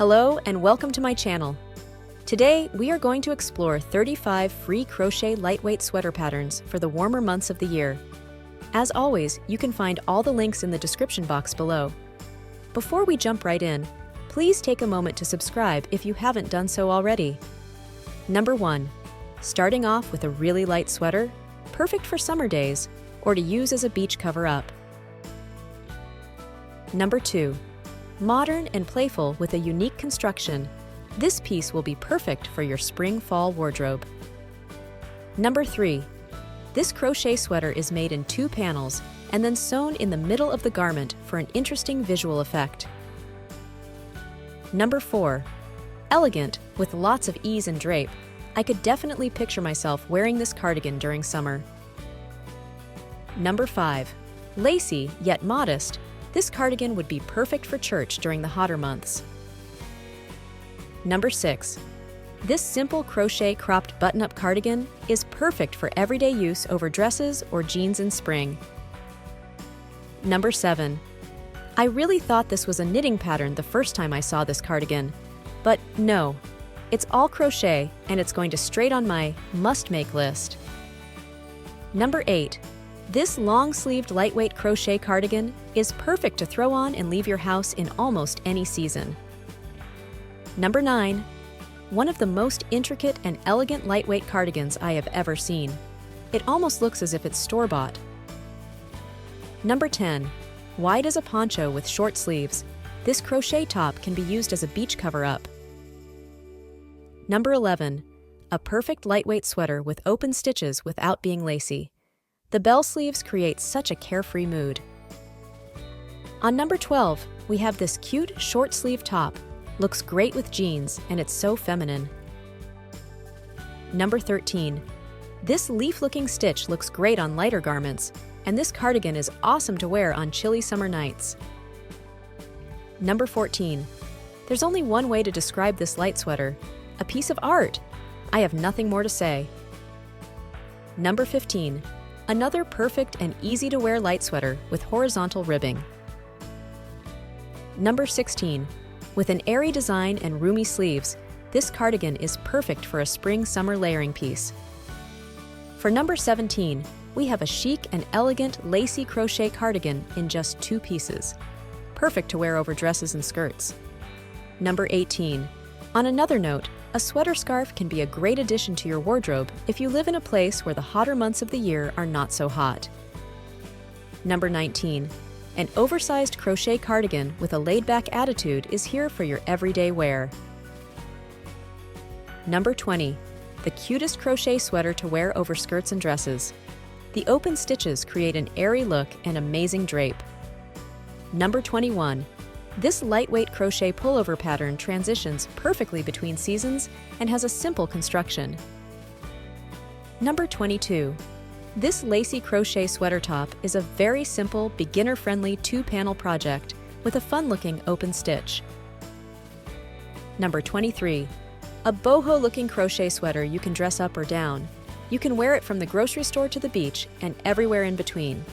Hello and welcome to my channel. Today, we are going to explore 35 free crochet lightweight sweater patterns for the warmer months of the year. As always, you can find all the links in the description box below. Before we jump right in, please take a moment to subscribe if you haven't done so already. Number 1. Starting off with a really light sweater, perfect for summer days, or to use as a beach cover-up. Number 2. Modern and playful with a unique construction, this piece will be perfect for your spring-fall wardrobe. Number 3. This crochet sweater is made in 2 panels and then sewn in the middle of the garment for an interesting visual effect. Number 4. Elegant with lots of ease and drape, I could definitely picture myself wearing this cardigan during summer. Number 5. Lacy yet modest, this cardigan would be perfect for church during the hotter months. Number 6. This simple crochet cropped button-up cardigan is perfect for everyday use over dresses or jeans in spring. Number 7. I really thought this was a knitting pattern the first time I saw this cardigan, but no, it's all crochet and it's going to straight on my must-make list. Number 8. This long-sleeved lightweight crochet cardigan is perfect to throw on and leave your house in almost any season. Number 9. One of the most intricate and elegant lightweight cardigans I have ever seen. It almost looks as if it's store-bought. Number 10. Wide as a poncho with short sleeves, this crochet top can be used as a beach cover-up. Number 11. A perfect lightweight sweater with open stitches without being lacy. The bell sleeves create such a carefree mood. On number 12, we have this cute short sleeve top. Looks great with jeans, and it's so feminine. Number 13. This leaf-looking stitch looks great on lighter garments, and this cardigan is awesome to wear on chilly summer nights. Number 14. There's only one way to describe this light sweater: a piece of art. I have nothing more to say. Number 15. Another perfect and easy-to-wear light sweater with horizontal ribbing. Number 16. With an airy design and roomy sleeves, this cardigan is perfect for a spring-summer layering piece. For number 17, we have a chic and elegant lacy crochet cardigan in just 2 pieces. Perfect to wear over dresses and skirts. Number 18. On another note, a sweater scarf can be a great addition to your wardrobe if you live in a place where the hotter months of the year are not so hot. Number 19. An oversized crochet cardigan with a laid-back attitude is here for your everyday wear. Number 20. The cutest crochet sweater to wear over skirts and dresses. The open stitches create an airy look and amazing drape. Number 21. This lightweight crochet pullover pattern transitions perfectly between seasons and has a simple construction. Number 22. This lacy crochet sweater top is a very simple, beginner-friendly 2-panel project with a fun-looking open stitch. Number 23. A boho-looking crochet sweater you can dress up or down. You can wear it from the grocery store to the beach and everywhere in between.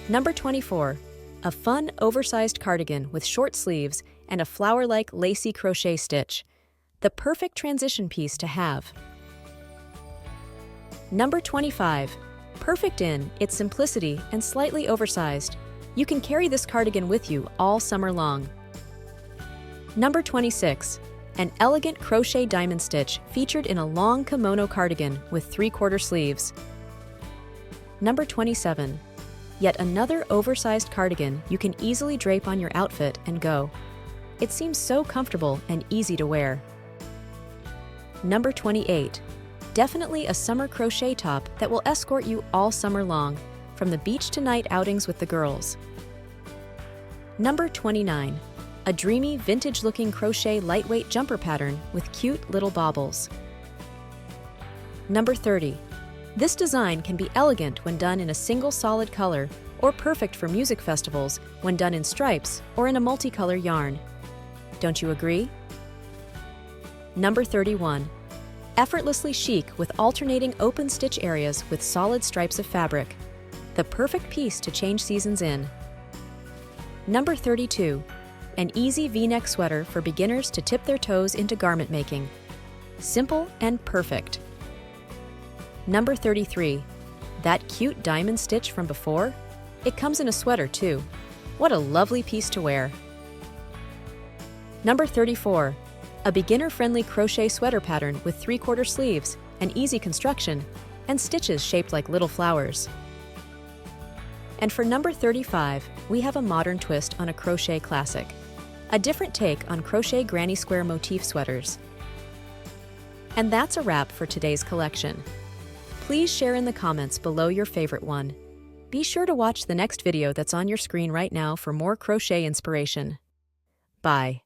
Number 24. A fun, oversized cardigan with short sleeves and a flower-like lacy crochet stitch. The perfect transition piece to have. Number 25. Perfect in its simplicity and slightly oversized. You can carry this cardigan with you all summer long. Number 26. An elegant crochet diamond stitch featured in a long kimono cardigan with 3/4 sleeves. Number 27. Yet another oversized cardigan you can easily drape on your outfit and go. It seems so comfortable and easy to wear. Number 28. Definitely a summer crochet top that will escort you all summer long, from the beach to night outings with the girls. Number 29. A dreamy, vintage-looking crochet lightweight jumper pattern with cute little baubles. Number 30. This design can be elegant when done in a single solid color, or perfect for music festivals when done in stripes or in a multicolor yarn. Don't you agree? Number 31. Effortlessly chic with alternating open stitch areas with solid stripes of fabric. The perfect piece to change seasons in. Number 32. An easy V-neck sweater for beginners to tip their toes into garment making. Simple and perfect. Number 33. That cute diamond stitch from before? It comes in a sweater too. What a lovely piece to wear. Number 34. A beginner-friendly crochet sweater pattern with 3/4 sleeves, an easy construction, and stitches shaped like little flowers. And for number 35, we have a modern twist on a crochet classic. A different take on crochet granny square motif sweaters. And that's a wrap for today's collection. Please share in the comments below your favorite one. Be sure to watch the next video that's on your screen right now for more crochet inspiration. Bye.